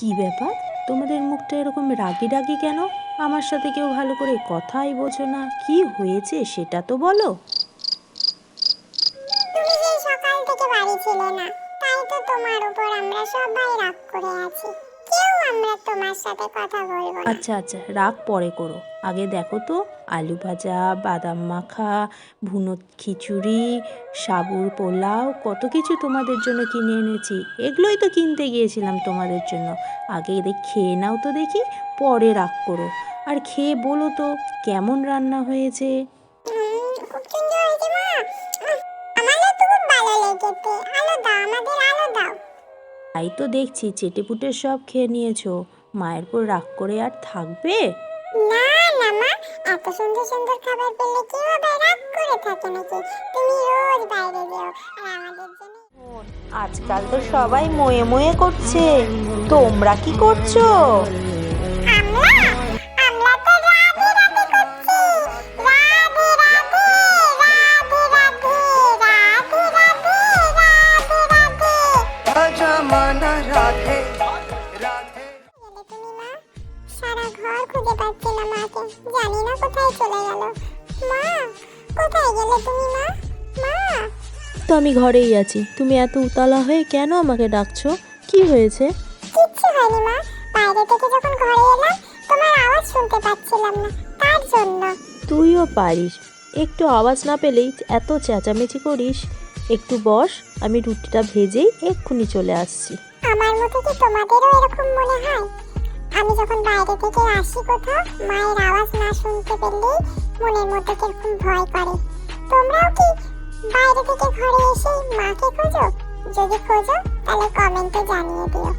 কি ব্যাপার, তোমাদের মুখটা এরকম রাগি রাগি কেন? আমার সাথে কেউ ভালো করে কথাই বোঝো না। কি হয়েছে সেটা তো বলো। তুমি সেই সকাল থেকে বাড়ি ছিলে না, তাই তো তোমার উপর আমরা সবাই রাগ করে আছি। কেউ আমরা তোমার সাথে কথা বলবো না। আচ্ছা আচ্ছা, রাগ পরে করো। আগে দেখো তো, আলু ভাজা, বাদাম মাখা, ভুনো খিচুড়ি, সাবুর পোলাও, কত কিছু তোমাদের জন্য কিনে এনেছি। এগুলোই তো কিনতে গিয়েছিলাম তোমাদের জন্য। আগে খেয়ে নাও তো দেখি, পরে রাগ করো। আর খেয়ে বলো তো কেমন রান্না হয়েছে। খুব সুন্দর হয়েছে মা। আমাদের তো খুব ভালো লেগেছে। আলো দাও, আমাদের আলো দাও। তাই তো দেখছি চেটেপুটে সব খেয়ে নিয়েছো। মায়ের পর রাগ করে আর থাকবে? না না মা, এত সুন্দর সুন্দর খাবার পেলে কেউ আবার রাগ করে থাকে নাকি? তুমি রোজ বাইরে যাও আর আমাদের জন্য। আজকাল তো সবাই মোয়ে মোয়ে করছে, তোমরা কি করছো? আমরা আমরা তো রাধে রাধে করছি। রাধে রাধে রাধে রাধে রাধে রাধে রাধে রাধে। জামানা রাধে রাধে। গেলে তুমি মা? সারা ঘর খুঁজে পাচ্ছি না মাকে, জানি না কোথায় চলে গেল। মা, কোথায় গেলে তুমি মা? মা, তো আমি ঘরেই আছি, তুমি এত উতলা হয়ে কেন আমাকে ডাকছো? কি হয়েছে? কিচ্ছু হয়নি মা। বাইরে থেকে যখন ঘরে এলাম তোমার আওয়াজ শুনতে পাচ্ছিলাম না, তার জন্য। তুইও পারিস, একটু আওয়াজ না পেলেই এত চেঁচামেচি করিস। একটু বস, আমি রুটিটা ভেজেই এক্ষুনি চলে আসছি। আমার মতো কি তোমাদেরও এরকম মনে হয়? আমি যখন বাইরে থেকে আসি কোথাও, মায়ের আওয়াজ না শুনতে পেলেই মনের মধ্যে কিরকম ভয় করে। তোমরাও কি বাইরে থেকে ঘরে এসে মাকে খোঁজো? যদি খোঁজো তাহলে কমেন্টে জানিয়ে দিও।